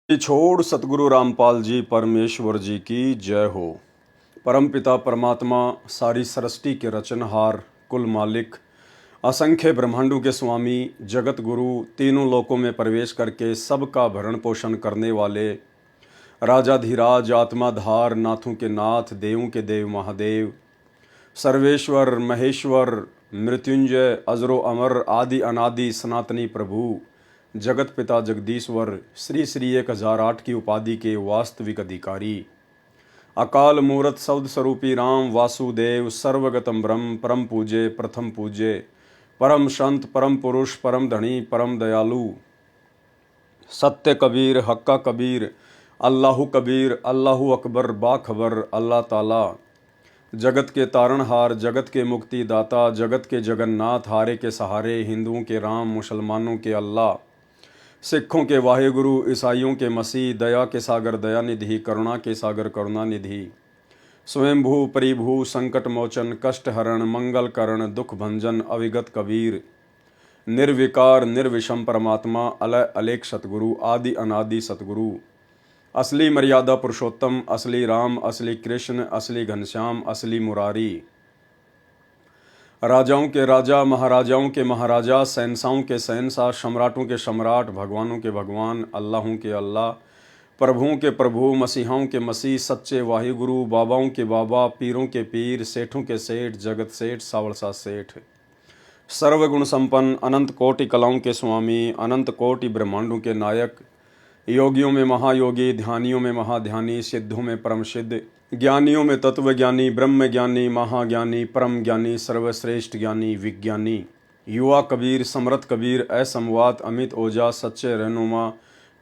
छोड़ सतगुरु रामपाल जी परमेश्वर जी की जय हो। परमपिता परमात्मा सारी सृष्टि के रचनहार, कुल मालिक, असंख्य ब्रह्मांडों के स्वामी, जगत गुरु, तीनों लोकों में प्रवेश करके सबका भरण पोषण करने वाले राजाधिराज, आत्माधार, नाथों के नाथ, देवों के देव महादेव, सर्वेश्वर महेश्वर, मृत्युंजय, अजरो अमर, आदि अनादि सनातनी प्रभु, जगत पिता जगदीश्वर, श्री श्री 1008 की उपाधि के वास्तविक अधिकारी, अकाल मूर्त शब्द स्वरूपी राम वासुदेव, सर्वगतम ब्रह्म, परम पूज्य, प्रथम पूज्य, परम संत, परम पुरुष, परम धनी, परम दयालु, सत्य कबीर, हक्का कबीर, अल्लाहु कबीर, अल्लाहु अकबर, बाखबर, अल्लाह ताला, जगत के तारणहार, जगत के मुक्तिदाता, जगत के जगन्नाथ, हारे के सहारे, हिंदुओं के राम, मुसलमानों के अल्लाह, सिखों के वाहेगुरु, ईसाइयों के मसीह, दया के सागर दयानिधि, करुणा के सागर करुणानिधि, स्वयंभू परिभू, संकट मोचन, कष्ट हरण, मंगल करण, दुख भंजन, अविगत कबीर, निर्विकार निर्विषम परमात्मा, अलय अलेख सतगुरु, आदि अनादि सतगुरु, असली मर्यादा पुरुषोत्तम, असली राम, असली कृष्ण, असली घनश्याम, असली मुरारी, राजाओं के राजा, महाराजाओं के महाराजा, शहंशाहों के शहंशाह, सम्राटों के सम्राट, भगवानों के भगवान, अल्लाहों के अल्लाह, प्रभुओं के प्रभु, मसीहाओं के मसीह, सच्चे वाहिगुरु, बाबाओं के बाबा, पीरों के पीर, सेठों के सेठ, जगत सेठ, सावलसा सेठ, सर्वगुण संपन्न, अनंत कोटि कलाओं के स्वामी, अनंत कोटि ब्रह्मांडों के नायक, योगियों में महायोगी, ध्यानियों में महाध्यानी, सिद्धों में परम सिद्ध, ज्ञानियों में तत्वज्ञानी, ब्रह्म ज्ञानी, महाज्ञानी, परम ज्ञानी, सर्वश्रेष्ठ ज्ञानी, विज्ञानी, युवा कबीर, समरथ कबीर, असमवात, अमित ओजा, सच्चे रहनुमा,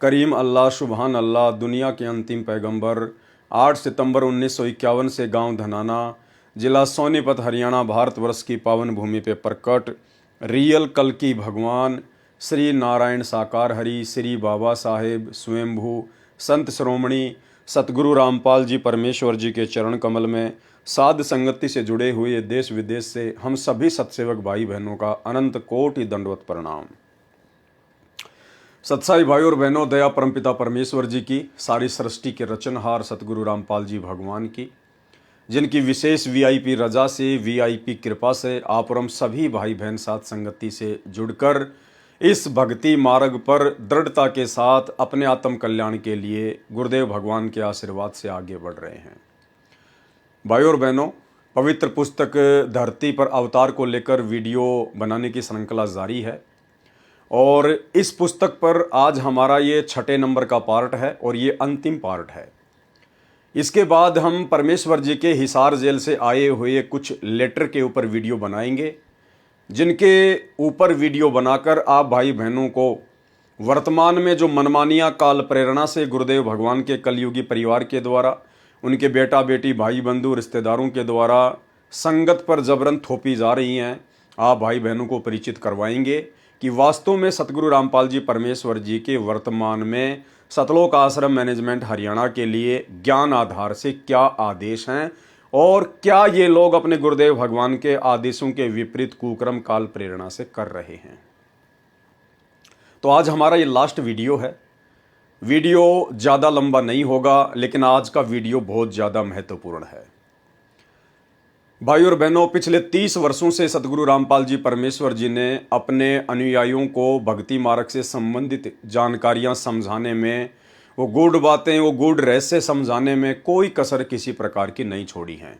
करीम अल्लाह, सुबहान अल्लाह, दुनिया के अंतिम पैगंबर, 8 सितंबर 1951 से गांव धनाना, जिला सोनीपत, हरियाणा, भारतवर्ष की पावन भूमि पे प्रकट रियल कल की भगवान श्री नारायण साकार हरि, श्री बाबा साहेब स्वयंभू संत श्रोमणी सतगुरु रामपाल जी परमेश्वर जी के चरण कमल में साध संगति से जुड़े हुए देश विदेश से हम सभी सत्सेवक भाई बहनों का अनंत कोटि दंडवत प्रणाम। सत्साई भाई और बहनों, दया परमपिता परमेश्वर जी की, सारी सृष्टि के रचनहार सतगुरु रामपाल जी भगवान की, जिनकी विशेष वीआईपी रजा से, वीआईपी कृपा से आप और हम सभी भाई बहन साथ संगति से जुड़कर इस भक्ति मार्ग पर दृढ़ता के साथ अपने आत्म कल्याण के लिए गुरुदेव भगवान के आशीर्वाद से आगे बढ़ रहे हैं। भाई और बहनों, पवित्र पुस्तक धरती पर अवतार को लेकर वीडियो बनाने की श्रृंखला जारी है और इस पुस्तक पर आज हमारा ये 6 नंबर का पार्ट है और ये अंतिम पार्ट है। इसके बाद हम परमेश्वर जी के हिसार जेल से आए हुए कुछ लेटर के ऊपर वीडियो बनाएंगे, जिनके ऊपर वीडियो बनाकर आप भाई बहनों को वर्तमान में जो मनमानियाँ काल प्रेरणा से गुरुदेव भगवान के कलयुगी परिवार के द्वारा, उनके बेटा बेटी, भाई बंधु, रिश्तेदारों के द्वारा संगत पर जबरन थोपी जा रही हैं, आप भाई बहनों को परिचित करवाएंगे कि वास्तव में सतगुरु रामपाल जी परमेश्वर जी के वर्तमान में सतलोक आश्रम मैनेजमेंट हरियाणा के लिए ज्ञान आधार से क्या आदेश हैं और क्या ये लोग अपने गुरुदेव भगवान के आदेशों के विपरीत कुक्रम काल प्रेरणा से कर रहे हैं। तो आज हमारा ये लास्ट वीडियो है। वीडियो ज़्यादा लंबा नहीं होगा, लेकिन आज का वीडियो बहुत ज़्यादा महत्वपूर्ण है। भाई और बहनों, पिछले 30 वर्षों से सतगुरु रामपाल जी परमेश्वर जी ने अपने अनुयायियों को भक्ति मार्ग से संबंधित जानकारियां समझाने में, वो गूढ़ बातें, वो गूढ़ रहस्य समझाने में कोई कसर किसी प्रकार की नहीं छोड़ी है।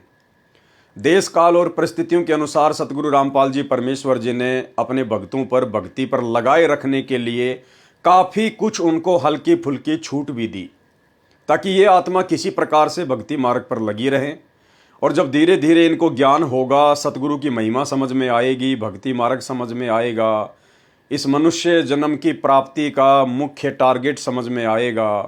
देश काल और परिस्थितियों के अनुसार सतगुरु रामपाल जी परमेश्वर जी ने अपने भक्तों पर भक्ति पर लगाए रखने के लिए काफ़ी कुछ उनको हल्की फुल्की छूट भी दी, ताकि ये आत्मा किसी प्रकार से भक्ति मार्ग पर लगी रहे। और जब धीरे धीरे इनको ज्ञान होगा, सतगुरु की महिमा समझ में आएगी, भक्ति मार्ग समझ में आएगा, इस मनुष्य जन्म की प्राप्ति का मुख्य टारगेट समझ में आएगा,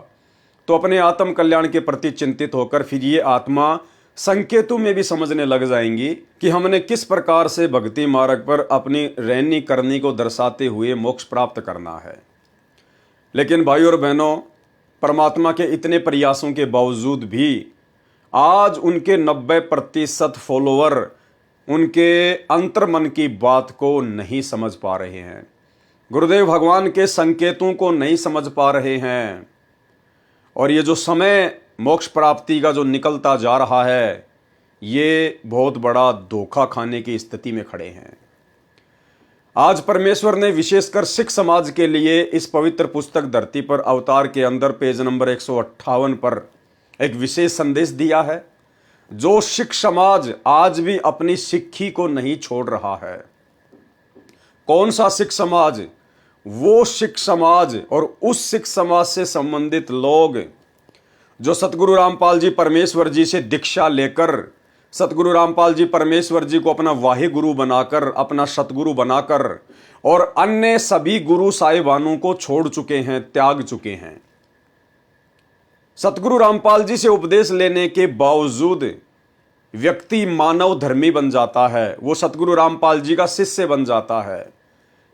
तो अपने आत्म कल्याण के प्रति चिंतित होकर फिर ये आत्मा संकेतों में भी समझने लग जाएंगी कि हमने किस प्रकार से भक्ति मार्ग पर अपनी रहनी करनी को दर्शाते हुए मोक्ष प्राप्त करना है। लेकिन भाई और बहनों, परमात्मा के इतने प्रयासों के बावजूद भी आज उनके 90% फॉलोवर उनके अंतर्मन की बात को नहीं समझ पा रहे हैं, गुरुदेव भगवान के संकेतों को नहीं समझ पा रहे हैं। और ये जो समय मोक्ष प्राप्ति का जो निकलता जा रहा है, ये बहुत बड़ा धोखा खाने की स्थिति में खड़े हैं। आज परमेश्वर ने विशेषकर सिख समाज के लिए इस पवित्र पुस्तक धरती पर अवतार के अंदर पेज नंबर 158 पर एक विशेष संदेश दिया है, जो सिख समाज आज भी अपनी सिक्खी को नहीं छोड़ रहा है। कौन सा सिख समाज? वो सिख समाज और उस सिख समाज से संबंधित लोग जो सतगुरु रामपाल जी परमेश्वर जी से दीक्षा लेकर सतगुरु रामपाल जी परमेश्वर जी को अपना वाहे गुरु बनाकर, अपना सतगुरु बनाकर और अन्य सभी गुरु साहिबानों को छोड़ चुके हैं, त्याग चुके हैं। सतगुरु रामपाल जी से उपदेश लेने के बावजूद व्यक्ति मानव धर्मी बन जाता है, वो सतगुरु रामपाल जी का शिष्य बन जाता है।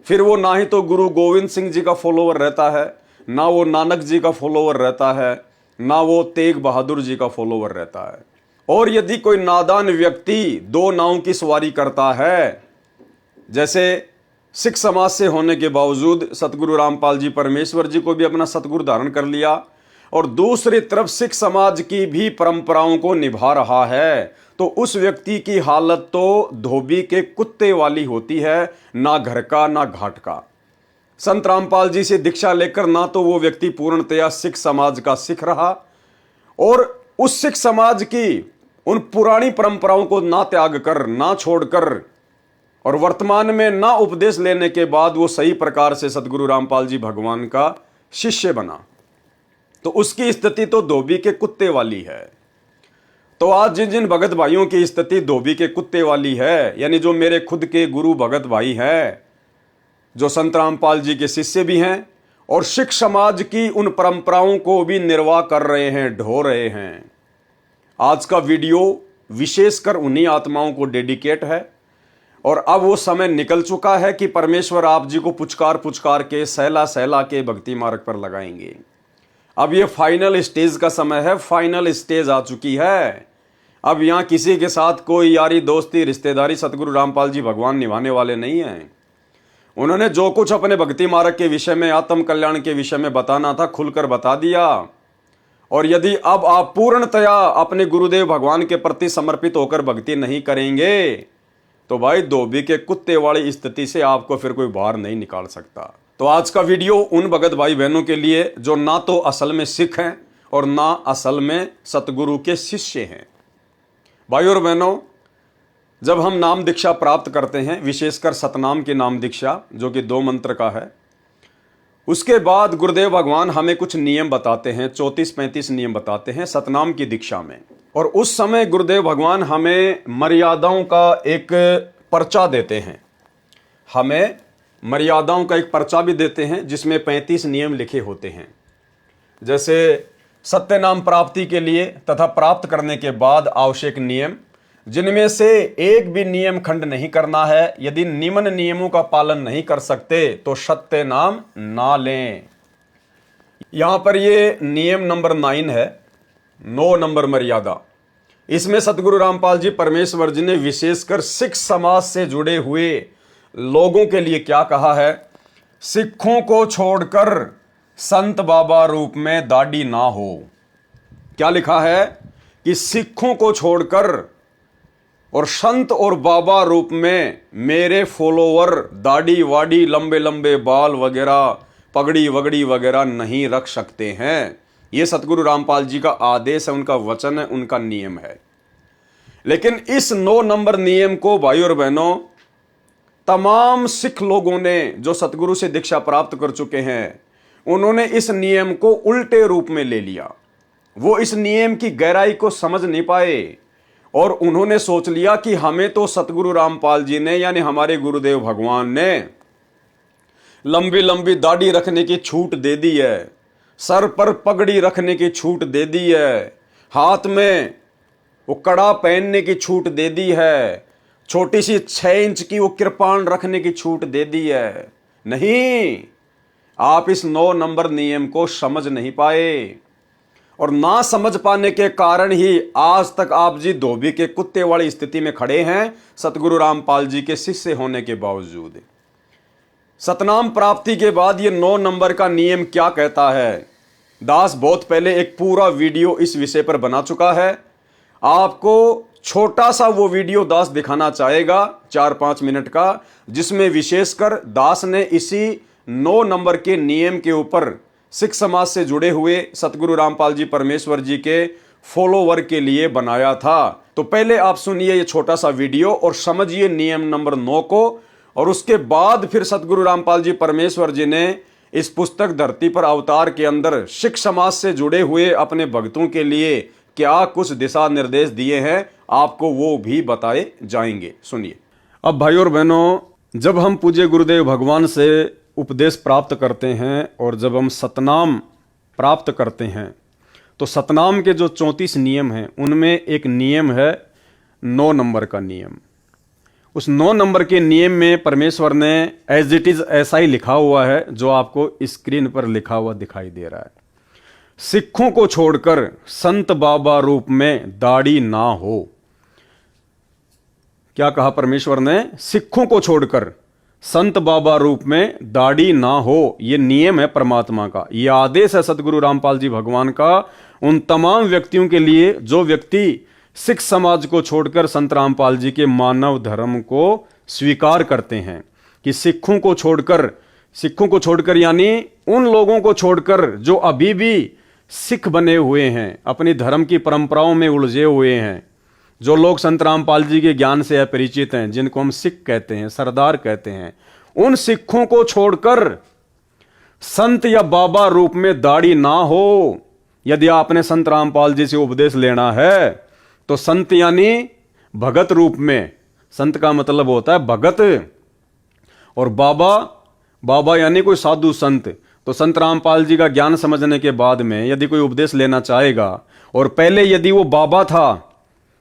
फिर वो ना ही तो गुरु गोविंद सिंह जी का फॉलोवर रहता है, ना वो नानक जी का फॉलोवर रहता है, ना वो तेग बहादुर जी का फॉलोवर रहता है। और यदि कोई नादान व्यक्ति दो नावों की सवारी करता है, जैसे सिख समाज से होने के बावजूद सतगुरु रामपाल जी परमेश्वर जी को भी अपना सतगुरु धारण कर लिया और दूसरी तरफ सिख समाज की भी परंपराओं को निभा रहा है, तो उस व्यक्ति की हालत तो धोबी के कुत्ते वाली होती है, ना घर का ना घाट का। संत रामपाल जी से दीक्षा लेकर ना तो वो व्यक्ति पूर्णतया सिख समाज का सिख रहा और उस सिख समाज की उन पुरानी परंपराओं को ना त्याग कर, ना छोड़कर और वर्तमान में ना उपदेश लेने के बाद वो सही प्रकार से सतगुरु रामपाल जी भगवान का शिष्य बना, तो उसकी स्थिति तो धोबी के कुत्ते वाली है। तो आज जिन जिन भगत भाइयों की स्थिति धोबी के कुत्ते वाली है, यानी जो मेरे खुद के गुरु भगत भाई हैं, जो संत रामपाल जी के शिष्य भी हैं और सिख समाज की उन परंपराओं को भी निर्वाह कर रहे हैं, ढो रहे हैं, आज का वीडियो विशेषकर उन्हीं आत्माओं को डेडिकेट है। और अब वो समय निकल चुका है कि परमेश्वर आप जी को पुचकार पुचकार के, सहला सहला के भक्ति मार्ग पर लगाएंगे। अब ये फाइनल स्टेज का समय है, फाइनल स्टेज आ चुकी है। अब यहाँ किसी के साथ कोई यारी दोस्ती रिश्तेदारी सतगुरु रामपाल जी भगवान निभाने वाले नहीं हैं। उन्होंने जो कुछ अपने भक्ति मार्ग के विषय में, आत्म कल्याण के विषय में बताना था, खुलकर बता दिया। और यदि अब आप पूर्णतया अपने गुरुदेव भगवान के प्रति समर्पित होकर भक्ति नहीं करेंगे, तो भाई धोबी के कुत्ते वाली स्थिति से आपको फिर कोई बाहर नहीं निकाल सकता। तो आज का वीडियो उन भगत भाई बहनों के लिए जो ना तो असल में सिख हैं और ना असल में सतगुरु के शिष्य हैं। भाई और बहनों, जब हम नाम दीक्षा प्राप्त करते हैं, विशेषकर सतनाम की नाम दीक्षा जो कि 2 मंत्र का है, उसके बाद गुरुदेव भगवान हमें कुछ नियम बताते हैं, 34-35 नियम बताते हैं सतनाम की दीक्षा में। और उस समय गुरुदेव भगवान हमें मर्यादाओं का एक पर्चा देते हैं, हमें मर्यादाओं का एक पर्चा भी देते हैं जिसमें 35 नियम लिखे होते हैं। जैसे सत्य नाम प्राप्ति के लिए तथा प्राप्त करने के बाद आवश्यक नियम, जिनमें से एक भी नियम खंड नहीं करना है। यदि निम्न नियमों का पालन नहीं कर सकते तो सत्य नाम ना लें। यहां पर ये नियम नंबर 9 है, 9 नंबर मर्यादा। इसमें सतगुरु रामपाल जी परमेश्वर जी ने विशेषकर सिख समाज से जुड़े हुए लोगों के लिए क्या कहा है? सिखों को छोड़कर संत बाबा रूप में दाढ़ी ना हो। क्या लिखा है कि सिखों को छोड़कर और संत और बाबा रूप में मेरे फॉलोवर दाढ़ी वाड़ी, लंबे लंबे बाल वगैरह, पगड़ी वगड़ी वगैरह नहीं रख सकते हैं। यह सतगुरु रामपाल जी का आदेश है, उनका वचन है, उनका नियम है। लेकिन इस 9 नंबर नियम को भाई और बहनों, तमाम सिख लोगों ने जो सतगुरु से दीक्षा प्राप्त कर चुके हैं, उन्होंने इस नियम को उल्टे रूप में ले लिया। वो इस नियम की गहराई को समझ नहीं पाए और उन्होंने सोच लिया कि हमें तो सतगुरु रामपाल जी ने, यानी हमारे गुरुदेव भगवान ने, लंबी लंबी दाढ़ी रखने की छूट दे दी है, सर पर पगड़ी रखने की छूट दे दी है, हाथ में वो कड़ा पहनने की छूट दे दी है, छोटी सी 6 इंच की वो कृपाण रखने की छूट दे दी है। नहीं, आप इस 9 नंबर नियम को समझ नहीं पाए और ना समझ पाने के कारण ही आज तक आप जी धोबी के कुत्ते वाली स्थिति में खड़े हैं, सतगुरु रामपाल जी के शिष्य होने के बावजूद। सतनाम प्राप्ति के बाद ये 9 नंबर का नियम क्या कहता है दास बहुत पहले एक पूरा वीडियो इस विषय पर बना चुका है। आपको छोटा सा वो वीडियो दास दिखाना चाहेगा 4-5 मिनट का, जिसमें विशेषकर दास ने इसी 9 नंबर के नियम के ऊपर सिख समाज से जुड़े हुए सतगुरु रामपाल जी परमेश्वर जी के फॉलोवर के लिए बनाया था। तो पहले आप सुनिए ये छोटा सा वीडियो और समझिए नियम नंबर 9 को, और उसके बाद फिर सतगुरु रामपाल जी परमेश्वर जी ने इस पुस्तक धरती पर अवतार के अंदर सिख समाज से जुड़े हुए अपने भक्तों के लिए क्या कुछ दिशा निर्देश दिए हैं, आपको वो भी बताए जाएंगे। सुनिए। अब भाई और बहनों, जब हम पूज्य गुरुदेव भगवान से उपदेश प्राप्त करते हैं और जब हम सतनाम प्राप्त करते हैं, तो सतनाम के जो 34 नियम हैं उनमें एक नियम है 9 नंबर का नियम। उस 9 नंबर के नियम में परमेश्वर ने एज इट इज ऐसा ही लिखा हुआ है जो आपको स्क्रीन पर लिखा हुआ दिखाई दे रहा है। सिखों को छोड़कर संत बाबा रूप में दाढ़ी ना हो। क्या कहा परमेश्वर ने? सिखों को छोड़कर संत बाबा रूप में दाढ़ी ना हो। यह नियम है परमात्मा का, यह आदेश है सतगुरु रामपाल जी भगवान का उन तमाम व्यक्तियों के लिए जो व्यक्ति सिख समाज को छोड़कर संत रामपाल जी के मानव धर्म को स्वीकार करते हैं। कि सिखों को छोड़कर यानी उन लोगों को छोड़कर जो अभी भी सिख बने हुए हैं, अपनी धर्म की परंपराओं में उलझे हुए हैं, जो लोग संत रामपाल जी के ज्ञान से अपरिचित हैं, जिनको हम सिख कहते हैं, सरदार कहते हैं, उन सिखों को छोड़कर संत या बाबा रूप में दाढ़ी ना हो। यदि आपने संत रामपाल जी से उपदेश लेना है तो संत यानी भगत रूप में, संत का मतलब होता है भगत, और बाबा यानी कोई साधु संत। तो संत रामपाल जी का ज्ञान समझने के बाद में यदि कोई उपदेश लेना चाहेगा और पहले यदि वो बाबा था,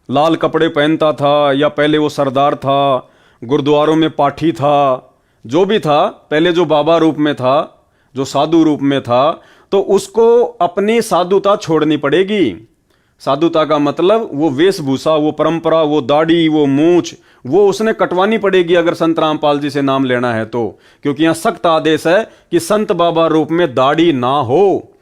लाल कपड़े पहनता था, या पहले वो सरदार था, गुरुद्वारों में पाठी था, जो भी था, पहले जो बाबा रूप में था, जो साधु रूप में था, तो उसको अपनी साधुता छोड़नी पड़ेगी। साधुता का मतलब वो वेशभूषा, वो परंपरा, वो दाढ़ी, वो मूछ, वो उसने कटवानी पड़ेगी अगर संत रामपाल जी से नाम लेना है तो। क्योंकि यहां सख्त आदेश है कि संत बाबा रूप में दाढ़ी ना हो।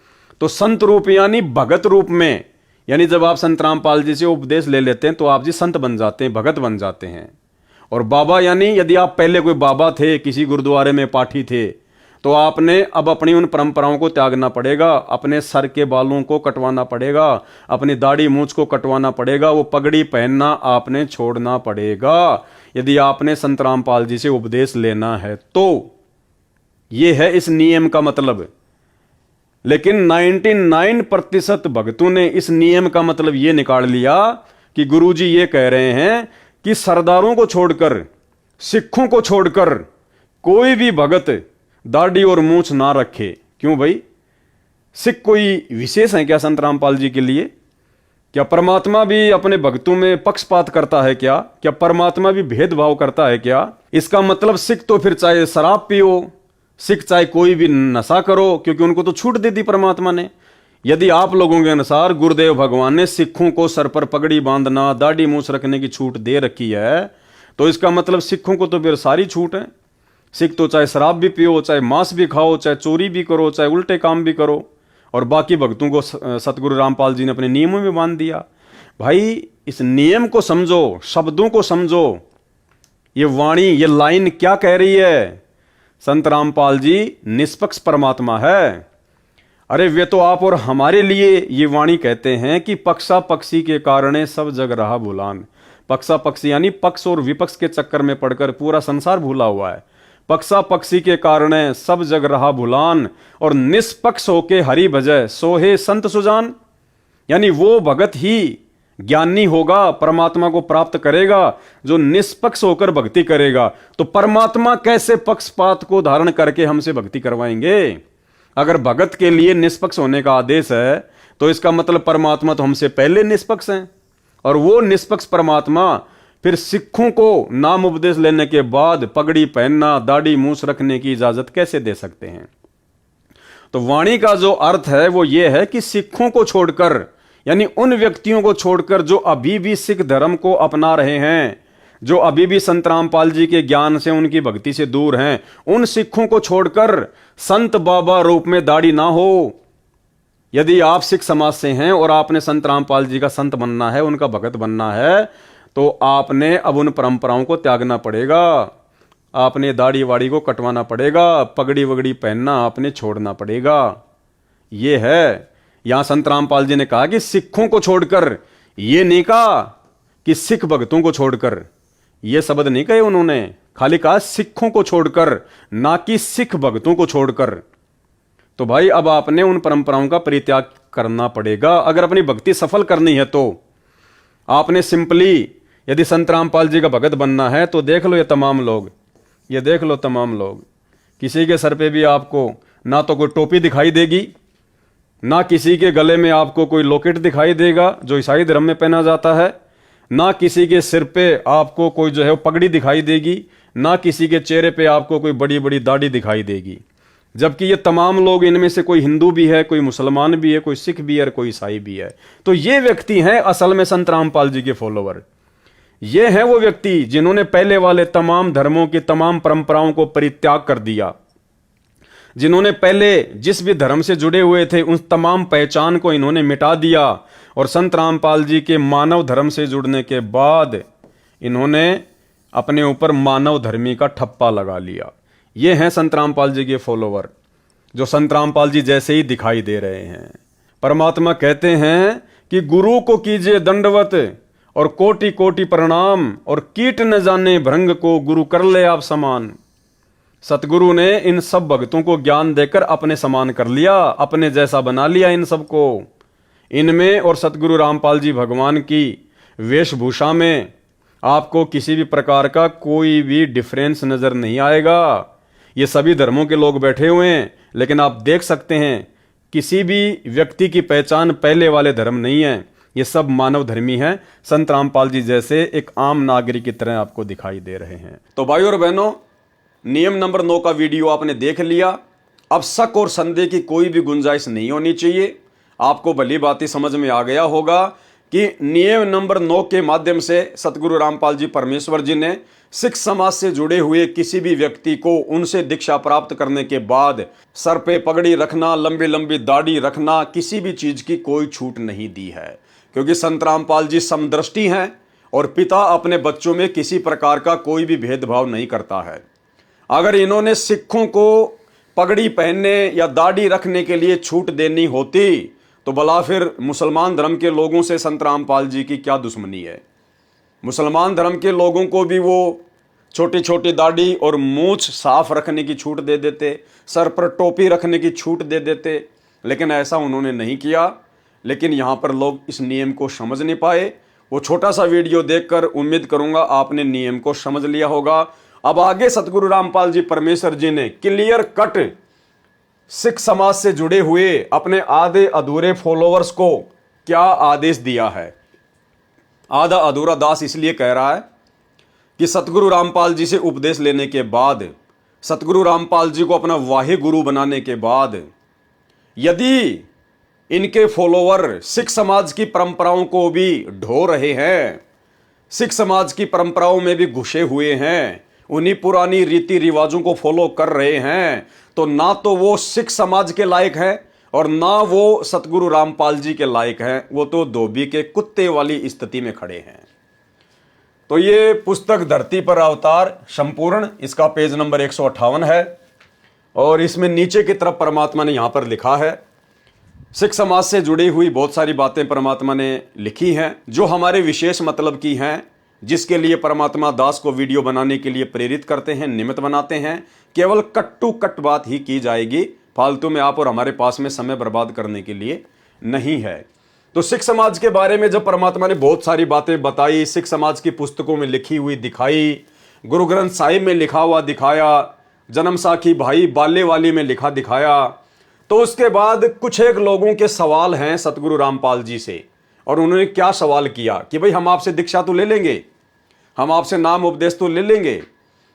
तो संत रूप यानी भगत रूप में, यानी जब आप संत रामपाल जी से उपदेश ले लेते हैं तो आप जी संत बन जाते हैं, भगत बन जाते हैं। और बाबा यानी यदि आप पहले कोई बाबा थे, किसी गुरुद्वारे में पाठी थे, तो आपने अब अपनी उन परंपराओं को त्यागना पड़ेगा, अपने सर के बालों को कटवाना पड़ेगा, अपनी दाढ़ी मूछ को कटवाना पड़ेगा, वो पगड़ी पहनना आपने छोड़ना पड़ेगा यदि आपने संत रामपाल जी से उपदेश लेना है तो। ये है इस नियम का मतलब। लेकिन 99% भक्तों ने इस नियम का मतलब ये निकाल लिया कि गुरुजी ये कह रहे हैं कि सरदारों को छोड़कर, सिखों को छोड़कर कोई भी भगत दाढ़ी और मूछ ना रखे। क्यों भाई? सिख कोई विशेष है क्या संत रामपाल जी के लिए? क्या परमात्मा भी अपने भक्तों में पक्षपात करता है क्या? क्या परमात्मा भी भेदभाव करता है क्या? इसका मतलब सिख तो फिर चाहे शराब पियो, सिख चाहे कोई भी नशा करो, क्योंकि उनको तो छूट दे दी परमात्मा ने। यदि आप लोगों के अनुसार गुरुदेव भगवान ने सिखों को सर पर पगड़ी बांधना, दाढ़ी मूछ रखने की छूट दे रखी है, तो इसका मतलब सिखों को तो फिर सारी छूट है। सिख तो चाहे शराब भी पियो, चाहे मांस भी खाओ, चाहे चोरी भी करो, चाहे उल्टे काम भी करो, और बाकी भक्तों को सतगुरु रामपाल जी ने अपने नियमों में बांध दिया। भाई इस नियम को समझो, शब्दों को समझो, ये वाणी, ये लाइन क्या कह रही है? संत रामपाल जी निष्पक्ष परमात्मा है। अरे वे तो आप और हमारे लिए ये वाणी कहते हैं कि पक्षा पक्षी के कारण सब जग रहा भूलान। पक्षा पक्षी यानी पक्ष और विपक्ष के चक्कर में पड़कर पूरा संसार भूला हुआ है। पक्षा पक्षी के कारण सब जग रहा भूलान, और निष्पक्ष होके हरि भजय सोहे संत सुजान। यानी वो भगत ही ज्ञानी होगा, परमात्मा को प्राप्त करेगा जो निष्पक्ष होकर भक्ति करेगा। तो परमात्मा कैसे पक्षपात को धारण करके हमसे भक्ति करवाएंगे? अगर भगत के लिए निष्पक्ष होने का आदेश है तो इसका मतलब परमात्मा तो हमसे पहले निष्पक्ष हैं, और वो निष्पक्ष परमात्मा फिर सिखों को नाम उपदेश लेने के बाद पगड़ी पहनना, दाढ़ी मूछ रखने की इजाजत कैसे दे सकते हैं? तो वाणी का जो अर्थ है वो ये है कि सिखों को छोड़कर, यानी उन व्यक्तियों को छोड़कर जो अभी भी सिख धर्म को अपना रहे हैं, जो अभी भी संत रामपाल जी के ज्ञान से, उनकी भक्ति से दूर हैं, उन सिखों को छोड़कर संत बाबा रूप में दाढ़ी ना हो। यदि आप सिख समाज से हैं और आपने संत रामपाल जी का संत बनना है, उनका भगत बनना है, तो आपने अब उन परंपराओं को त्यागना पड़ेगा। आपने दाढ़ी वाड़ी को कटवाना पड़ेगा, पगड़ी वगड़ी पहनना आपने छोड़ना पड़ेगा। ये है, यहां संत रामपाल जी ने कहा कि सिखों को छोड़कर, ये नहीं कहा कि सिख भक्तों को छोड़कर, ये शब्द नहीं कहे उन्होंने, खाली कहा सिखों को छोड़कर, ना कि सिख भक्तों को छोड़कर। तो भाई अब आपने उन परंपराओं का परित्याग करना पड़ेगा अगर अपनी भक्ति सफल करनी है। तो आपने सिंपली, यदि संत रामपाल जी का भगत बनना है तो देख लो ये तमाम लोग, ये देख लो तमाम लोग, किसी के सर पे भी आपको ना तो कोई टोपी दिखाई देगी, ना किसी के गले में आपको कोई लॉकेट दिखाई देगा जो ईसाई धर्म में पहना जाता है, ना किसी के सिर पे आपको कोई जो है वो पगड़ी दिखाई देगी, ना किसी के चेहरे पे आपको कोई बड़ी बड़ी दाढ़ी दिखाई देगी। जबकि ये तमाम लोग, इनमें से कोई हिंदू भी है, कोई मुसलमान भी है, कोई सिख भी है और कोई ईसाई भी है। तो ये व्यक्ति हैं असल में संत रामपाल जी के फॉलोवर। ये हैं वो व्यक्ति जिन्होंने पहले वाले तमाम धर्मों की तमाम परंपराओं को परित्याग कर दिया, जिन्होंने पहले जिस भी धर्म से जुड़े हुए थे उन तमाम पहचान को इन्होंने मिटा दिया, और संत रामपाल जी के मानव धर्म से जुड़ने के बाद इन्होंने अपने ऊपर मानव धर्मी का ठप्पा लगा लिया। ये हैं संत रामपाल जी के फॉलोवर, जो संत रामपाल जी जैसे ही दिखाई दे रहे हैं। परमात्मा कहते हैं कि गुरु को कीजिए दंडवत और कोटि कोटि प्रणाम, और कीट न जाने भृंग को गुरु कर ले आप समान। सतगुरु ने इन सब भक्तों को ज्ञान देकर अपने समान कर लिया, अपने जैसा बना लिया इन सबको। इनमें और सतगुरु रामपाल जी भगवान की वेशभूषा में आपको किसी भी प्रकार का कोई भी डिफरेंस नजर नहीं आएगा। ये सभी धर्मों के लोग बैठे हुए हैं, लेकिन आप देख सकते हैं किसी भी व्यक्ति की पहचान पहले वाले धर्म नहीं है, ये सब मानव धर्मी हैं, संत रामपाल जी जैसे एक आम नागरिक की तरह आपको दिखाई दे रहे हैं। तो भाई और बहनों, नियम नंबर 9 का वीडियो आपने देख लिया। अब शक और संदेह की कोई भी गुंजाइश नहीं होनी चाहिए। आपको भली बात ही समझ में आ गया होगा कि नियम नंबर 9 के माध्यम से सतगुरु रामपाल जी परमेश्वर जी ने सिख समाज से जुड़े हुए किसी भी व्यक्ति को उनसे दीक्षा प्राप्त करने के बाद सर पे पगड़ी रखना, लंबी लंबी दाढ़ी रखना, किसी भी चीज की कोई छूट नहीं दी है, क्योंकि संत रामपाल जी समदृष्टि हैं और पिता अपने बच्चों में किसी प्रकार का कोई भी भेदभाव नहीं करता है। अगर इन्होंने सिखों को पगड़ी पहनने या दाढ़ी रखने के लिए छूट देनी होती तो भला फिर मुसलमान धर्म के लोगों से संत रामपाल जी की क्या दुश्मनी है। मुसलमान धर्म के लोगों को भी वो छोटी छोटी दाढ़ी और मूछ साफ रखने की छूट दे देते, सर पर टोपी रखने की छूट दे देते, लेकिन ऐसा उन्होंने नहीं किया। लेकिन यहाँ पर लोग इस नियम को समझ नहीं पाए। वो छोटा सा वीडियो देखकर उम्मीद करूंगा आपने नियम को समझ लिया होगा। अब आगे सतगुरु रामपाल जी परमेश्वर जी ने क्लियर कट सिख समाज से जुड़े हुए अपने आधे अधूरे फॉलोअर्स को क्या आदेश दिया है। आधा अधूरा दास इसलिए कह रहा है कि सतगुरु रामपाल जी से उपदेश लेने के बाद, सतगुरु रामपाल जी को अपना वाहे गुरु बनाने के बाद, यदि इनके फॉलोअर सिख समाज की परंपराओं को भी ढो रहे हैं, सिख समाज की परंपराओं में भी घुसे हुए हैं, उन्हीं पुरानी रीति रिवाजों को फॉलो कर रहे हैं, तो ना तो वो सिख समाज के लायक है और ना वो सतगुरु रामपाल जी के लायक हैं। वो तो धोबी के कुत्ते वाली स्थिति में खड़े हैं। तो ये पुस्तक धरती पर अवतार संपूर्ण, इसका पेज नंबर 158 है और इसमें नीचे की तरफ परमात्मा ने यहां पर लिखा है, सिख समाज से जुड़ी हुई बहुत सारी बातें परमात्मा ने लिखी हैं जो हमारे विशेष मतलब की हैं, जिसके लिए परमात्मा दास को वीडियो बनाने के लिए प्रेरित करते हैं, निमित्त बनाते हैं। केवल कट टू कट बात ही की जाएगी, फालतू में आप और हमारे पास में समय बर्बाद करने के लिए नहीं है। तो सिख समाज के बारे में जब परमात्मा ने बहुत सारी बातें बताई, सिख समाज की पुस्तकों में लिखी हुई दिखाई, गुरु ग्रंथ साहिब में लिखा हुआ दिखाया, जन्म साखी भाई बाले वाली में लिखा दिखाया, तो उसके बाद कुछ एक लोगों के सवाल हैं सतगुरु रामपाल जी से। और उन्होंने क्या सवाल किया कि भाई हम आपसे दीक्षा तो ले लेंगे, हम आपसे नाम उपदेश तो ले लेंगे,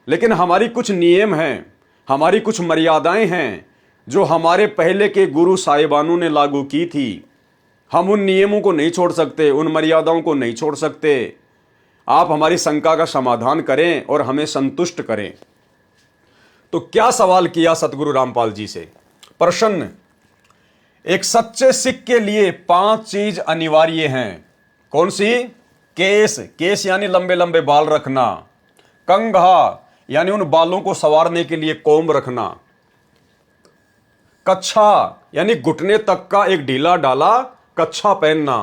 लेकिन हमारी कुछ नियम हैं, हमारी कुछ मर्यादाएं हैं जो हमारे पहले के गुरु साहिबानों ने लागू की थी। हम उन नियमों को नहीं छोड़ सकते, उन मर्यादाओं को नहीं छोड़ सकते। आप हमारी शंका का समाधान करें और हमें संतुष्ट करें। तो क्या सवाल किया सतगुरु रामपाल जी से? प्रश्न, एक सच्चे सिख के लिए 5 चीज अनिवार्य हैं। कौन सी? केस, केस यानी लंबे लंबे बाल रखना। कंघा यानी उन बालों को संवारने के लिए कोम्ब रखना। कच्छा यानी घुटने तक का एक ढीला ढाला कच्छा पहनना।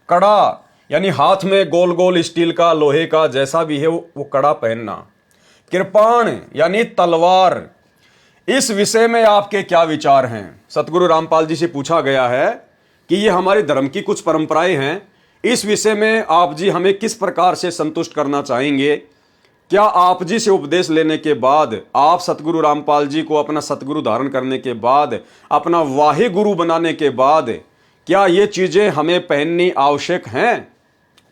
कड़ा यानी हाथ में गोल गोल स्टील का, लोहे का, जैसा भी है वो कड़ा पहनना। कृपाण यानी तलवार। इस विषय में आपके क्या विचार हैं? सतगुरु रामपाल जी से पूछा गया है कि ये हमारे धर्म की कुछ परंपराएं हैं, इस विषय में आप जी हमें किस प्रकार से संतुष्ट करना चाहेंगे? क्या आप जी से उपदेश लेने के बाद, आप सतगुरु रामपाल जी को अपना सतगुरु धारण करने के बाद, अपना वाहे गुरु बनाने के बाद, क्या ये चीजें हमें पहननी आवश्यक हैं?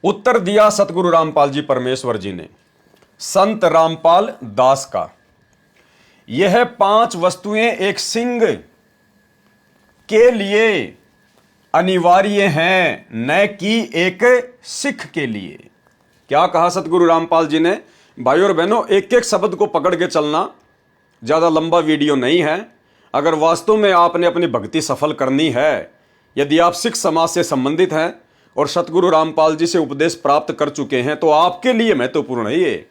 उत्तर दिया सतगुरु रामपाल जी परमेश्वर जी ने संत रामपाल दास का, यह 5 वस्तुएं एक सिंह के लिए अनिवार्य हैं, न कि एक सिख के लिए। क्या कहा सतगुरु रामपाल जी ने? भाइयों और बहनों, एक एक शब्द को पकड़ के चलना, ज्यादा लंबा वीडियो नहीं है। अगर वास्तव में आपने अपनी भक्ति सफल करनी है, यदि आप सिख समाज से संबंधित हैं और सतगुरु रामपाल जी से उपदेश प्राप्त कर चुके हैं, तो आपके लिए महत्वपूर्ण है ये।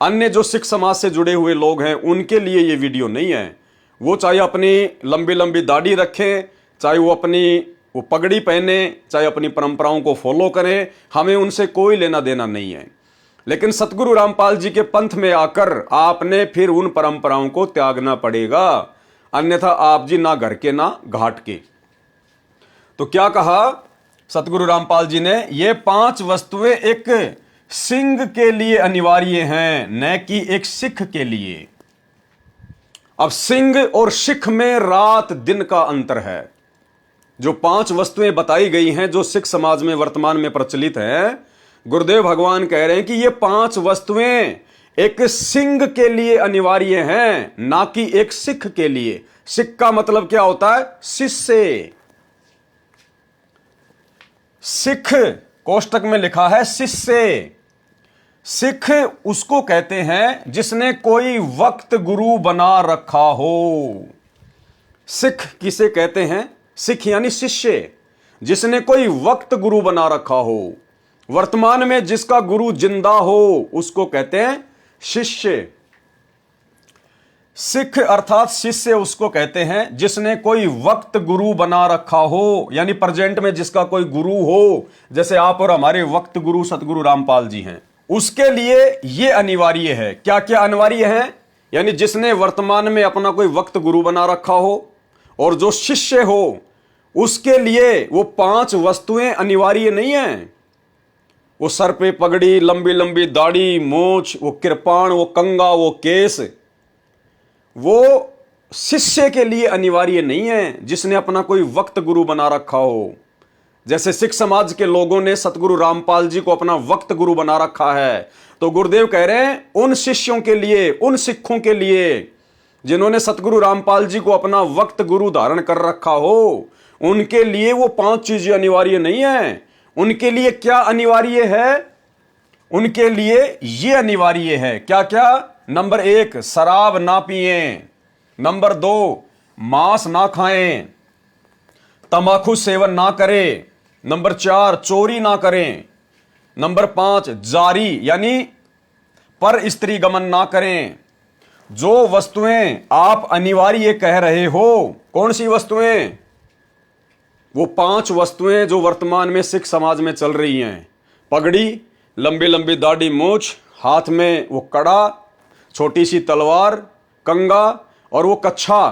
अन्य जो सिख समाज से जुड़े हुए लोग हैं उनके लिए ये वीडियो नहीं है। वो चाहे अपनी लंबी लंबी दाढ़ी रखें, चाहे वो वो पगड़ी पहने, चाहे अपनी परंपराओं को फॉलो करें, हमें उनसे कोई लेना देना नहीं है। लेकिन सतगुरु रामपाल जी के पंथ में आकर आपने फिर उन परंपराओं को त्यागना पड़ेगा, अन्यथा आप जी ना घर के ना घाट के। तो क्या कहा सतगुरु रामपाल जी ने? ये 5 वस्तुएं एक सिंह के लिए अनिवार्य हैं, न कि एक सिख के लिए। अब सिंह और सिख में रात दिन का अंतर है। जो 5 वस्तुएं बताई गई हैं, जो सिख समाज में वर्तमान में प्रचलित हैं, गुरुदेव भगवान कह रहे हैं कि ये 5 वस्तुएं एक सिंह के लिए अनिवार्य हैं, ना कि एक सिख के लिए। सिख का मतलब क्या होता है? शिष्य। सिख कोष्टक में लिखा है शिष्य। सिख उसको कहते हैं जिसने कोई वक्त गुरु बना रखा हो। सिख किसे कहते हैं? सिख यानी शिष्य, जिसने कोई वक्त गुरु बना रखा हो। वर्तमान में जिसका गुरु जिंदा हो उसको कहते हैं शिष्य। सिख अर्थात शिष्य उसको कहते हैं जिसने कोई वक्त गुरु बना रखा हो, यानी प्रेजेंट में जिसका कोई गुरु हो, जैसे आप और हमारे वक्त गुरु सतगुरु रामपाल जी हैं। उसके लिए यह अनिवार्य है। क्या क्या अनिवार्य है? यानी जिसने वर्तमान में अपना कोई वक्त गुरु बना रखा हो, और जो शिष्य हो उसके लिए वो 5 वस्तुएं अनिवार्य नहीं है। वो सर पे पगड़ी, लंबी लंबी दाढ़ी, मूछ, वो कृपाण, वो कंगा, वो केस, वो शिष्य के लिए अनिवार्य नहीं है जिसने अपना कोई वक्त गुरु बना रखा हो। जैसे सिख समाज के लोगों ने सतगुरु रामपाल जी को अपना वक्त गुरु बना रखा है, तो गुरुदेव कह रहे हैं उन शिष्यों के लिए, उन सिखों के लिए जिन्होंने सतगुरु रामपाल जी को अपना वक्त गुरु धारण कर रखा हो, उनके लिए वो 5 चीजें अनिवार्य नहीं है। उनके लिए क्या अनिवार्य है? उनके लिए ये अनिवार्य है। क्या क्या? नंबर 1, शराब ना पिए। नंबर 2, मांस ना खाएं, तंबाकू सेवन ना करें। नंबर 4, चोरी ना करें। नंबर 5, जारी यानी पर स्त्री गमन ना करें। जो वस्तुएं आप अनिवार्य कह रहे हो, कौन सी वस्तुएं? वो 5 वस्तुएं जो वर्तमान में सिख समाज में चल रही हैं। पगड़ी, लंबी लंबी दाढ़ी मूछ, हाथ में वो कड़ा, छोटी सी तलवार, कंगा और वो कच्छा।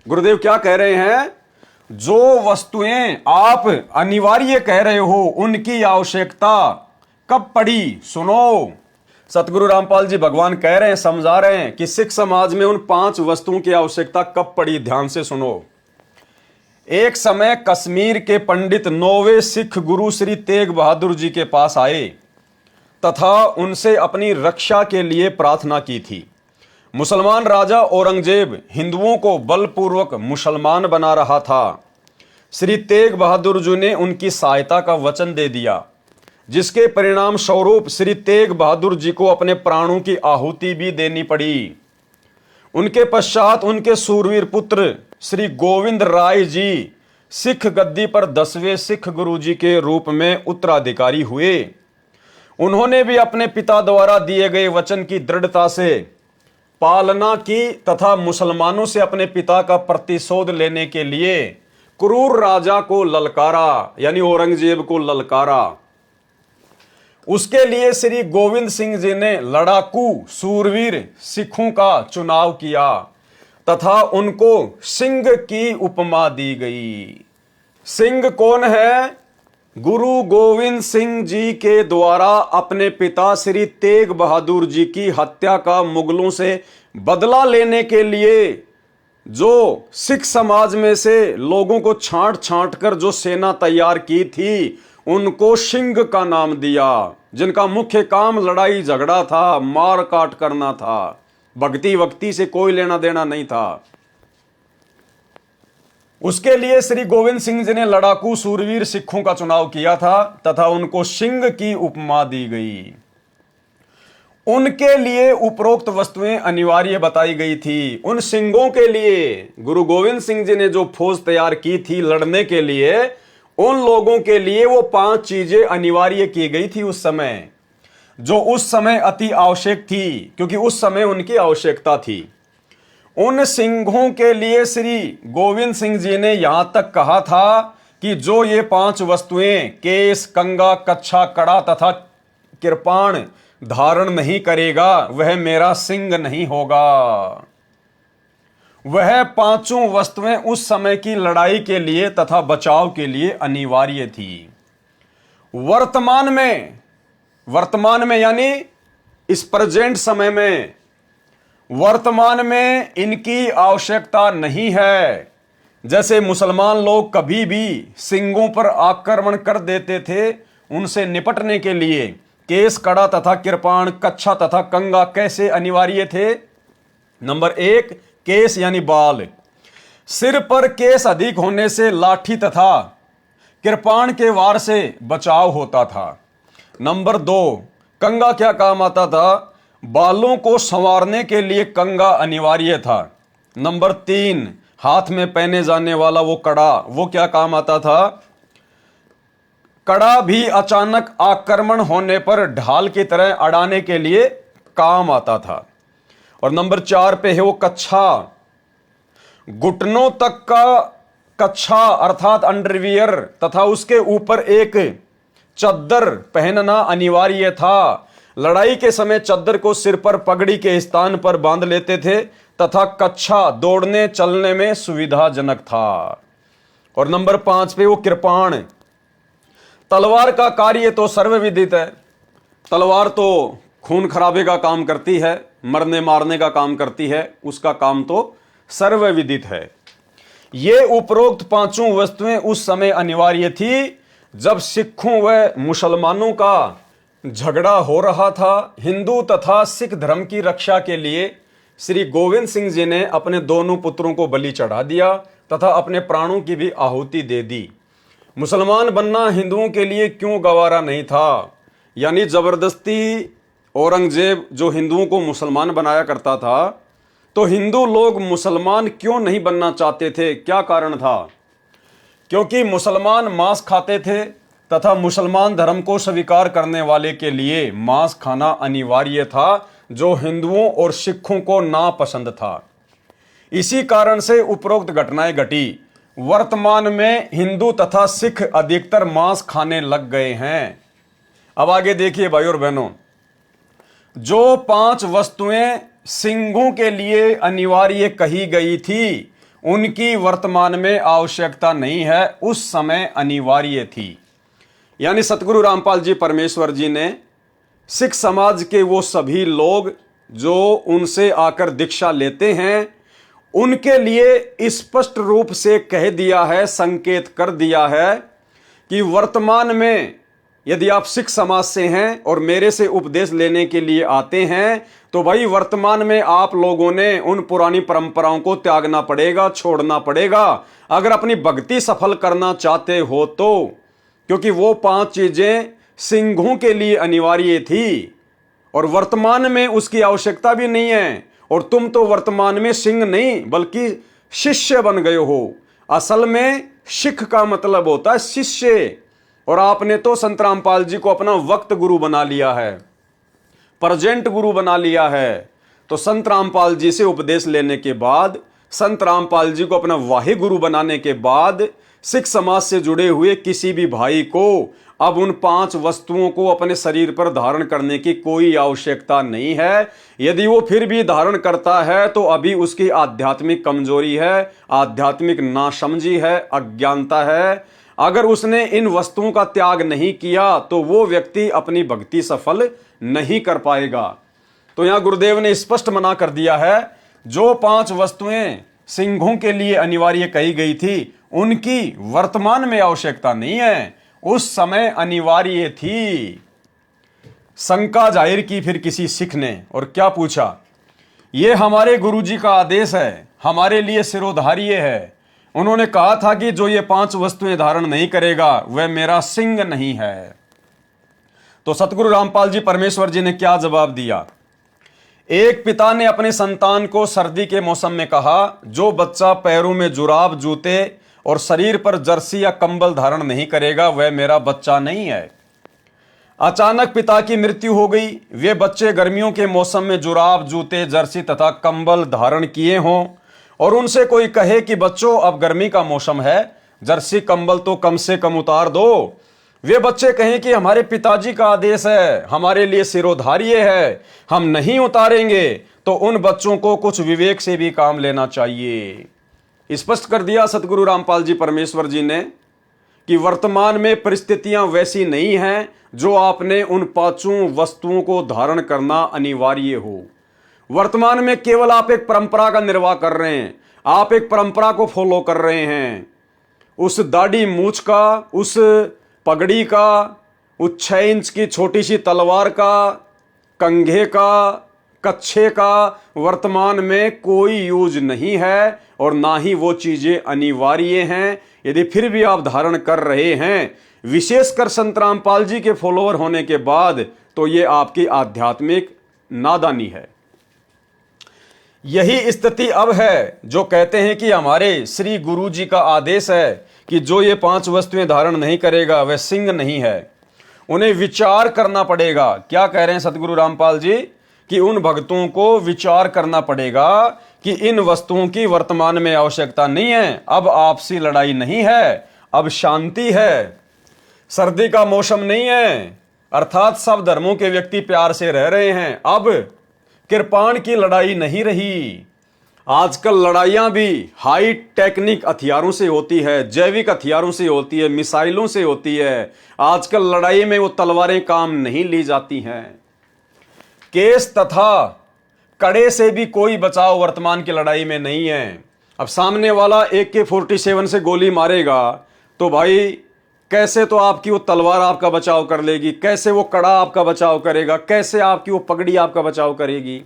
गुरुदेव क्या कह रहे हैं? जो वस्तुएं आप अनिवार्य कह रहे हो उनकी आवश्यकता कब पड़ी? सुनो, सतगुरु रामपाल जी भगवान कह रहे हैं, समझा रहे हैं कि सिख समाज में उन 5 वस्तुओं की आवश्यकता कब पड़ी। ध्यान से सुनो। एक समय कश्मीर के पंडित 9वें सिख गुरु श्री तेग बहादुर जी के पास आए तथा उनसे अपनी रक्षा के लिए प्रार्थना की थी। मुसलमान राजा औरंगजेब हिंदुओं को बलपूर्वक मुसलमान बना रहा था। श्री तेग बहादुर जी ने उनकी सहायता का वचन दे दिया, जिसके परिणाम स्वरूप श्री तेग बहादुर जी को अपने प्राणों की आहुति भी देनी पड़ी। उनके पश्चात उनके सूरवीर पुत्र श्री गोविंद राय जी सिख गद्दी पर 10वें सिख गुरुजी के रूप में उत्तराधिकारी हुए। उन्होंने भी अपने पिता द्वारा दिए गए वचन की दृढ़ता से पालना की तथा मुसलमानों से अपने पिता का प्रतिशोध लेने के लिए क्रूर राजा को ललकारा, यानी औरंगजेब को ललकारा। उसके लिए श्री गोविंद सिंह जी ने लड़ाकू सूरवीर सिखों का चुनाव किया तथा उनको सिंह की उपमा दी गई। सिंह कौन है? गुरु गोविंद सिंह जी के द्वारा अपने पिता श्री तेग बहादुर जी की हत्या का मुगलों से बदला लेने के लिए जो सिख समाज में से लोगों को छांट छांट कर जो सेना तैयार की थी, उनको सिंह का नाम दिया, जिनका मुख्य काम लड़ाई झगड़ा था, मार काट करना था, भक्ति वक्ति से कोई लेना देना नहीं था। उसके लिए श्री गोविंद सिंह जी ने लड़ाकू सूरवीर सिखों का चुनाव किया था तथा उनको सिंह की उपमा दी गई। उनके लिए उपरोक्त वस्तुएं अनिवार्य बताई गई थी। उन सिंहों के लिए गुरु गोविंद सिंह जी ने जो फौज तैयार की थी लड़ने के लिए, उन लोगों के लिए वो 5 चीजें अनिवार्य की गई थी उस समय, जो उस समय अति आवश्यक थी, क्योंकि उस समय उनकी आवश्यकता थी। उन सिंहों के लिए श्री गोविंद सिंह जी ने यहां तक कहा था कि जो ये 5 वस्तुएं केस, कंगा, कच्छा, कड़ा तथा कृपाण धारण नहीं करेगा, वह मेरा सिंह नहीं होगा। वह 5 वस्तुएं उस समय की लड़ाई के लिए तथा बचाव के लिए अनिवार्य थी। वर्तमान में यानी इस प्रेजेंट समय में, वर्तमान में इनकी आवश्यकता नहीं है। जैसे मुसलमान लोग कभी भी सिंहों पर आक्रमण कर देते थे, उनसे निपटने के लिए केस, कड़ा तथा कृपाण, कच्छा तथा कंगा कैसे अनिवार्य थे? नंबर 1, केस यानी बाल। सिर पर केस अधिक होने से लाठी तथा कृपाण के वार से बचाव होता था। नंबर 2, कंगा क्या काम आता था? बालों को संवारने के लिए कंगा अनिवार्य था। नंबर 3, हाथ में पहने जाने वाला वो कड़ा, वो क्या काम आता था? कड़ा भी अचानक आक्रमण होने पर ढाल की तरह अड़ाने के लिए काम आता था। और नंबर 4 पे है वो कच्छा। घुटनों तक का कच्छा अर्थात अंडरवियर तथा उसके ऊपर एक चद्दर पहनना अनिवार्य था। लड़ाई के समय चद्दर को सिर पर पगड़ी के स्थान पर बांध लेते थे तथा कच्छा दौड़ने चलने में सुविधाजनक था। और नंबर 5 पे वो कृपाण। तलवार का कार्य तो सर्वविदित है। तलवार तो खून खराबे का काम करती है, मरने मारने का काम करती है, उसका काम तो सर्वविदित है। ये उपरोक्त 5 वस्तुएं उस समय अनिवार्य थी जब सिखों व मुसलमानों का झगड़ा हो रहा था। हिंदू तथा सिख धर्म की रक्षा के लिए श्री गोविंद सिंह जी ने अपने दोनों पुत्रों को बलि चढ़ा दिया तथा अपने प्राणों की भी आहुति दे दी। मुसलमान बनना हिंदुओं के लिए क्यों गवारा नहीं था? यानी जबरदस्ती औरंगजेब जो हिंदुओं को मुसलमान बनाया करता था, तो हिंदू लोग मुसलमान क्यों नहीं बनना चाहते थे? क्या कारण था? क्योंकि मुसलमान मांस खाते थे तथा मुसलमान धर्म को स्वीकार करने वाले के लिए मांस खाना अनिवार्य था, जो हिंदुओं और सिखों को नापसंद था। इसी कारण से उपरोक्त घटनाएं घटी। वर्तमान में हिंदू तथा सिख अधिकतर मांस खाने लग गए हैं। अब आगे देखिए भाई और बहनों, जो 5 वस्तुएं सिंहों के लिए अनिवार्य कही गई थी, उनकी वर्तमान में आवश्यकता नहीं है, उस समय अनिवार्य थी। यानी सतगुरु रामपाल जी परमेश्वर जी ने सिख समाज के वो सभी लोग जो उनसे आकर दीक्षा लेते हैं, उनके लिए स्पष्ट रूप से कह दिया है, संकेत कर दिया है कि वर्तमान में यदि आप सिख समाज से हैं और मेरे से उपदेश लेने के लिए आते हैं, तो भाई वर्तमान में आप लोगों ने उन पुरानी परंपराओं को त्यागना पड़ेगा, छोड़ना पड़ेगा, अगर अपनी भक्ति सफल करना चाहते हो तो। क्योंकि वो 5 चीजें सिंहों के लिए अनिवार्य थी और वर्तमान में उसकी आवश्यकता भी नहीं है। और तुम तो वर्तमान में सिंह नहीं बल्कि शिष्य बन गए हो। असल में सिख का मतलब होता है शिष्य, और आपने तो संत रामपाल जी को अपना वक्त गुरु बना लिया है, प्रेजेंट गुरु बना लिया है। तो संत रामपाल जी से उपदेश लेने के बाद, संत रामपाल जी को अपना वाही गुरु बनाने के बाद, सिख समाज से जुड़े हुए किसी भी भाई को अब उन 5 वस्तुओं को अपने शरीर पर धारण करने की कोई आवश्यकता नहीं है। यदि वो फिर भी धारण करता है तो अभी उसकी आध्यात्मिक कमजोरी है, आध्यात्मिक नासमझी है, अज्ञानता है। अगर उसने इन वस्तुओं का त्याग नहीं किया तो वो व्यक्ति अपनी भक्ति सफल नहीं कर पाएगा। तो यहां गुरुदेव ने स्पष्ट मना कर दिया है, जो 5 वस्तुएं सिंहों के लिए अनिवार्य कही गई थी उनकी वर्तमान में आवश्यकता नहीं है, उस समय अनिवार्य थी। शंका जाहिर की फिर किसी सिख ने और क्या पूछा, ये हमारे गुरुजी का आदेश है, हमारे लिए सिरोधार्य है। उन्होंने कहा था कि जो ये 5 वस्तुएं धारण नहीं करेगा वह मेरा सिंह नहीं है। तो सतगुरु रामपाल जी परमेश्वर जी ने क्या जवाब दिया। एक पिता ने अपने संतान को सर्दी के मौसम में कहा, जो बच्चा पैरों में जुराब, जूते और शरीर पर जर्सी या कंबल धारण नहीं करेगा वह मेरा बच्चा नहीं है। अचानक पिता की मृत्यु हो गई। वे बच्चे गर्मियों के मौसम में जुराब, जूते, जर्सी तथा कंबल धारण किए हों और उनसे कोई कहे कि बच्चों अब गर्मी का मौसम है, जर्सी कंबल तो कम से कम उतार दो। वे बच्चे कहें कि हमारे पिताजी का आदेश है, हमारे लिए सिरोधार्य है, हम नहीं उतारेंगे। तो उन बच्चों को कुछ विवेक से भी काम लेना चाहिए। स्पष्ट कर दिया सतगुरु रामपाल जी परमेश्वर जी ने कि वर्तमान में परिस्थितियां वैसी नहीं हैं जो आपने उन 5 वस्तुओं को धारण करना अनिवार्य हो। वर्तमान में केवल आप एक परंपरा का निर्वाह कर रहे हैं, आप एक परंपरा को फॉलो कर रहे हैं। उस दाढ़ी मूछ का, उस पगड़ी का, उस 6 इंच की छोटी सी तलवार का, कंघे का, कच्छे का वर्तमान में कोई यूज नहीं है और ना ही वो चीजें अनिवार्य हैं। यदि फिर भी आप धारण कर रहे हैं, विशेषकर संत रामपाल जी के फॉलोअर होने के बाद, तो ये आपकी आध्यात्मिक नादानी है। यही स्थिति अब है जो कहते हैं कि हमारे श्री गुरु जी का आदेश है कि जो ये 5 वस्तुएं धारण नहीं करेगा वह सिंह नहीं है। उन्हें विचार करना पड़ेगा। क्या कह रहे हैं सतगुरु रामपाल जी कि उन भक्तों को विचार करना पड़ेगा कि इन वस्तुओं की वर्तमान में आवश्यकता नहीं है। अब आपसी लड़ाई नहीं है, अब शांति है, सर्दी का मौसम नहीं है, अर्थात सब धर्मों के व्यक्ति प्यार से रह रहे हैं। अब कृपाण की लड़ाई नहीं रही। आजकल लड़ाइयां भी हाई टेक्निक हथियारों से होती है, जैविक हथियारों से होती है, मिसाइलों से होती है। आजकल लड़ाई में वो तलवारें काम नहीं ली जाती हैं। केस तथा कड़े से भी कोई बचाव वर्तमान की लड़ाई में नहीं है। अब सामने वाला AK-47 से गोली मारेगा तो भाई कैसे तो आपकी वो तलवार आपका बचाव कर लेगी, कैसे वो कड़ा आपका बचाव करेगा, कैसे आपकी वो पगड़ी आपका बचाव करेगी।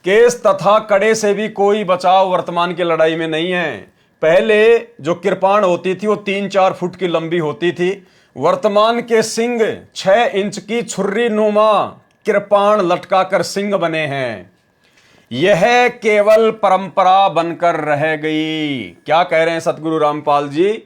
केस तथा कड़े से भी कोई बचाव वर्तमान की लड़ाई में नहीं है। पहले जो कृपाण होती थी वो 3-4 फुट की लंबी होती थी। वर्तमान के सिंह 6 इंच की छुर्री नुमा कृपाण लटकाकर सिंह बने हैं। यह केवल परंपरा बनकर रह गई। क्या कह रहे हैं सतगुरु रामपाल जी।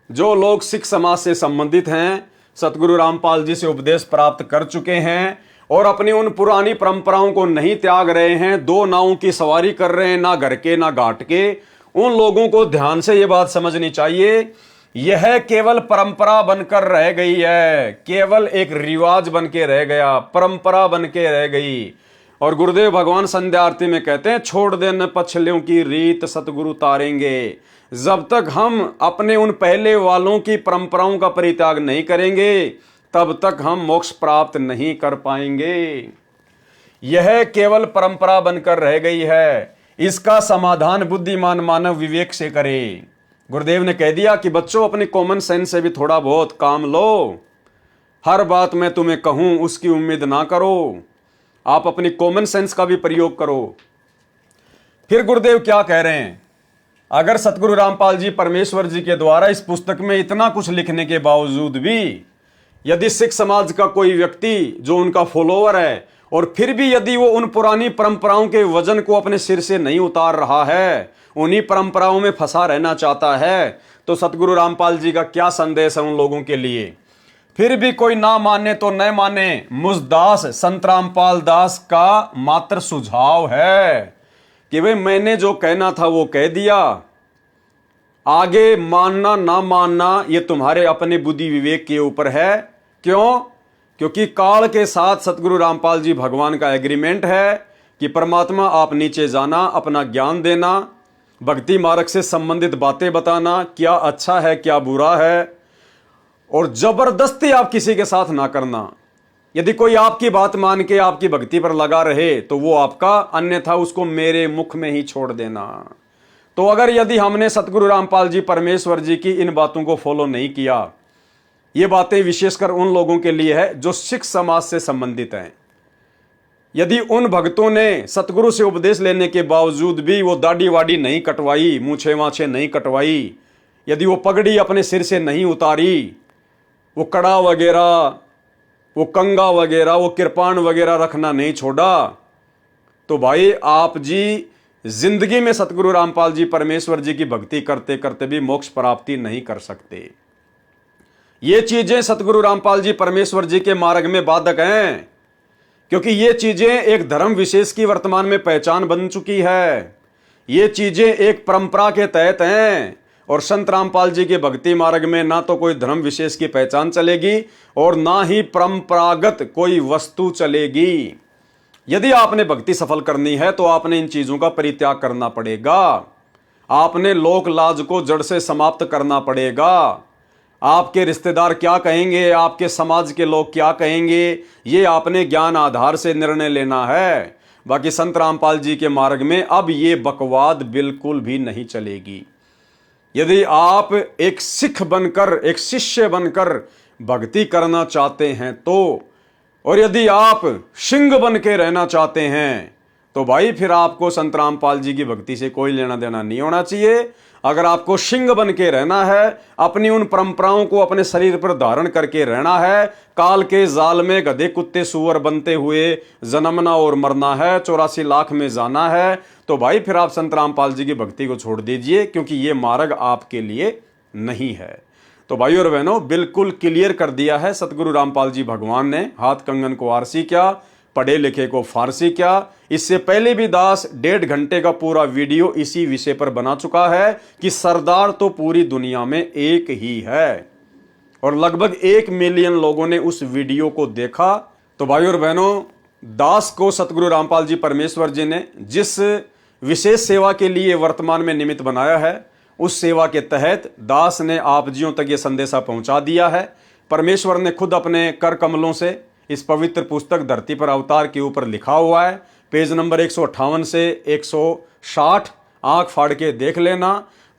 जो लोग सिख समाज से संबंधित हैं, सतगुरु रामपाल जी से उपदेश प्राप्त कर चुके हैं और अपनी उन पुरानी परंपराओं को नहीं त्याग रहे हैं, 2 नावों की सवारी कर रहे हैं, ना घर के ना घाट के, उन लोगों को ध्यान से यह बात समझनी चाहिए। यह केवल परंपरा बनकर रह गई है, केवल एक रिवाज बन के रह गया, परंपरा बन के रह गई। और गुरुदेव भगवान संध्या आरती में कहते हैं, छोड़ देना पछलियों की रीत सतगुरु तारेंगे। जब तक हम अपने उन पहले वालों की परंपराओं का परित्याग नहीं करेंगे तब तक हम मोक्ष प्राप्त नहीं कर पाएंगे। यह केवल परंपरा बनकर रह गई है। इसका समाधान बुद्धिमान मानव विवेक से करे। गुरुदेव ने कह दिया कि बच्चों अपने कॉमन सेंस से भी थोड़ा बहुत काम लो। हर बात मैं तुम्हें कहूं उसकी उम्मीद ना करो। आप अपनी कॉमन सेंस का भी प्रयोग करो। फिर गुरुदेव क्या कह रहे हैं, अगर सतगुरु रामपाल जी परमेश्वर जी के द्वारा इस पुस्तक में इतना कुछ लिखने के बावजूद भी यदि सिख समाज का कोई व्यक्ति जो उनका फॉलोअर है और फिर भी यदि वो उन पुरानी परंपराओं के वजन को अपने सिर से नहीं उतार रहा है उन्हीं परंपराओं में फंसा रहना चाहता है, तो सतगुरु रामपाल जी का क्या संदेश है उन लोगों के लिए। फिर भी कोई ना माने तो न माने, मुझ दास संत रामपाल दास का मात्र सुझाव है कि भाई मैंने जो कहना था वो कह दिया, आगे मानना ना मानना ये तुम्हारे अपने बुद्धि विवेक के ऊपर है। क्यों? क्योंकि काल के साथ सतगुरु रामपाल जी भगवान का एग्रीमेंट है कि परमात्मा आप नीचे जाना, अपना ज्ञान देना, भक्ति मार्ग से संबंधित बातें बताना, क्या अच्छा है क्या बुरा है, और जबरदस्ती आप किसी के साथ ना करना। यदि कोई आपकी बात मान के आपकी भक्ति पर लगा रहे तो वो आपका, अन्यथा उसको मेरे मुख में ही छोड़ देना। तो अगर यदि हमने सतगुरु रामपाल जी परमेश्वर जी की इन बातों को फॉलो नहीं किया, ये बातें विशेषकर उन लोगों के लिए है जो सिख समाज से संबंधित हैं। यदि उन भक्तों ने सतगुरु से उपदेश लेने के बावजूद भी वो दाढ़ी वाड़ी नहीं कटवाई, मूछे माछे नहीं कटवाई, यदि वो पगड़ी अपने सिर से नहीं उतारी, वो कड़ा वगैरह, वो कंगा वगैरह, वो कृपाण वगैरह रखना नहीं छोड़ा, तो भाई आप जी जिंदगी में सतगुरु रामपाल जी परमेश्वर जी की भक्ति करते करते भी मोक्ष प्राप्ति नहीं कर सकते। ये चीजें सतगुरु रामपाल जी परमेश्वर जी के मार्ग में बाधक हैं, क्योंकि ये चीजें एक धर्म विशेष की वर्तमान में पहचान बन चुकी है। ये चीजें एक परंपरा के तहत हैं, और संत रामपाल जी के भक्ति मार्ग में ना तो कोई धर्म विशेष की पहचान चलेगी और ना ही परंपरागत कोई वस्तु चलेगी। यदि आपने भक्ति सफल करनी है तो आपने इन चीजों का परित्याग करना पड़ेगा। आपने लोक लाज को जड़ से समाप्त करना पड़ेगा। आपके रिश्तेदार क्या कहेंगे, आपके समाज के लोग क्या कहेंगे, ये आपने ज्ञान आधार से निर्णय लेना है। बाकी संत रामपाल जी के मार्ग में अब ये बकवाद बिल्कुल भी नहीं चलेगी। यदि आप एक सिख बनकर, एक शिष्य बनकर भक्ति करना चाहते हैं तो, और यदि आप सिंह बन के रहना चाहते हैं तो भाई फिर आपको संत रामपाल जी की भक्ति से कोई लेना देना नहीं होना चाहिए। अगर आपको सिंह बन के रहना है, अपनी उन परंपराओं को अपने शरीर पर धारण करके रहना है, काल के जाल में गधे कुत्ते सुअर बनते हुए जन्मना और मरना है, 84 लाख में जाना है, तो भाई फिर आप संत रामपाल जी की भक्ति को छोड़ दीजिए, क्योंकि ये मार्ग आपके लिए नहीं है। तो भाई और बहनों, बिल्कुल क्लियर कर दिया है सतगुरु रामपाल जी भगवान ने। हाथ कंगन को आरसी क्या, पढ़े लिखे को फारसी क्या। इससे पहले भी दास 1.5 घंटे का पूरा वीडियो इसी विषय पर बना चुका है कि सरदार तो पूरी दुनिया में एक ही है, और लगभग 1 मिलियन लोगों ने उस वीडियो को देखा। तो भाई और बहनों, दास को सतगुरु रामपाल जी परमेश्वर जी ने जिस विशेष सेवा के लिए वर्तमान में निमित्त बनाया है, उस सेवा के तहत दास ने आप जियों तक ये संदेशा पहुंचा दिया है। परमेश्वर ने खुद अपने कर कमलों से इस पवित्र पुस्तक धरती पर अवतार के ऊपर लिखा हुआ है। पेज नंबर 158 से 160 आंख फाड़ के देख लेना।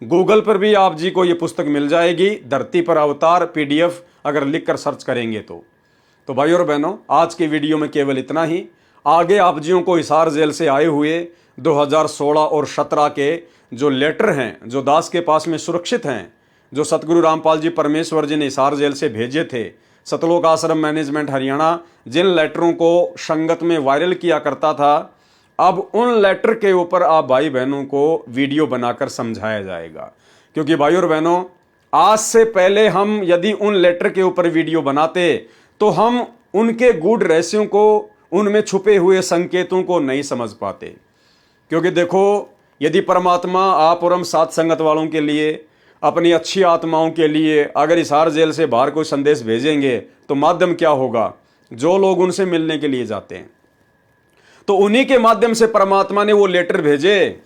गूगल पर भी आप जी को ये पुस्तक मिल जाएगी, धरती पर अवतार PDF अगर लिखकर सर्च करेंगे तो भाई और बहनों, आज के वीडियो में केवल इतना ही। आगे आप जियों को हिसार जेल से आए हुए 2016 और 17 के जो लेटर हैं, जो दास के पास में सुरक्षित हैं, जो सतगुरु रामपाल जी परमेश्वर जी ने हिसार जेल से भेजे थे, सतलोक आश्रम मैनेजमेंट हरियाणा जिन लेटरों को संगत में वायरल किया करता था, अब उन लेटर के ऊपर आप भाई बहनों को वीडियो बनाकर समझाया जाएगा। क्योंकि भाई और बहनों, आज से पहले हम यदि उन लेटर के ऊपर वीडियो बनाते तो हम उनके गूढ़ रहस्यों को, उनमें छुपे हुए संकेतों को नहीं समझ पाते। क्योंकि देखो, यदि परमात्मा आप और हम साथ संगत वालों के लिए, अपनी अच्छी आत्माओं के लिए अगर हिसार जेल से बाहर कोई संदेश भेजेंगे तो माध्यम क्या होगा? जो लोग उनसे मिलने के लिए जाते हैं, तो उन्हीं के माध्यम से परमात्मा ने वो लेटर भेजे।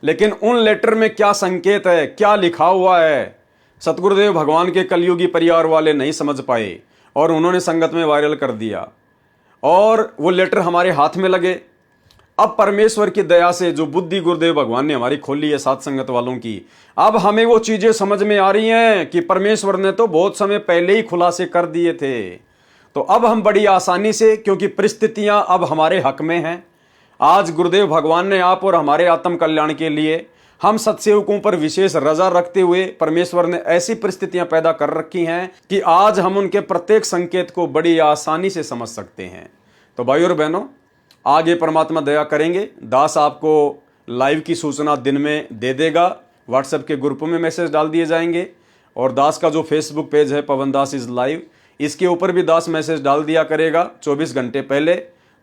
लेकिन उन लेटर में क्या संकेत है, क्या लिखा हुआ है, सतगुरुदेव भगवान के कलयुगी परिवार वाले नहीं समझ पाए और उन्होंने संगत में वायरल कर दिया, और वो लेटर हमारे हाथ में लगे। अब परमेश्वर की दया से जो बुद्धि गुरुदेव भगवान ने हमारी खोली है साथ संगत वालों की, अब हमें वो चीजें समझ में आ रही हैं कि परमेश्वर ने तो बहुत समय पहले ही खुलासे कर दिए थे। तो अब हम बड़ी आसानी से, क्योंकि परिस्थितियां अब हमारे हक में हैं, आज गुरुदेव भगवान ने आप और हमारे आत्म कल्याण के लिए हम सत्सेवकों पर विशेष रजा रखते हुए परमेश्वर ने ऐसी परिस्थितियां पैदा कर रखी हैं कि आज हम उनके प्रत्येक संकेत को बड़ी आसानी से समझ सकते हैं। तो भाई और बहनों, आगे परमात्मा दया करेंगे, दास आपको लाइव की सूचना दिन में दे देगा। व्हाट्सएप के ग्रुप में मैसेज डाल दिए जाएंगे और दास का जो फेसबुक पेज है पवन दास इज लाइव, इसके ऊपर भी दास मैसेज डाल दिया करेगा 24 घंटे पहले।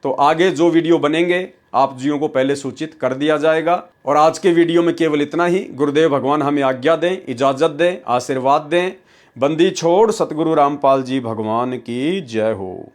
तो आगे जो वीडियो बनेंगे आप जियों को पहले सूचित कर दिया जाएगा। और आज के वीडियो में केवल इतना ही। गुरुदेव भगवान हमें आज्ञा दें, इजाजत दें, आशीर्वाद दें। बंदी छोड़ सतगुरु रामपाल जी भगवान की जय हो।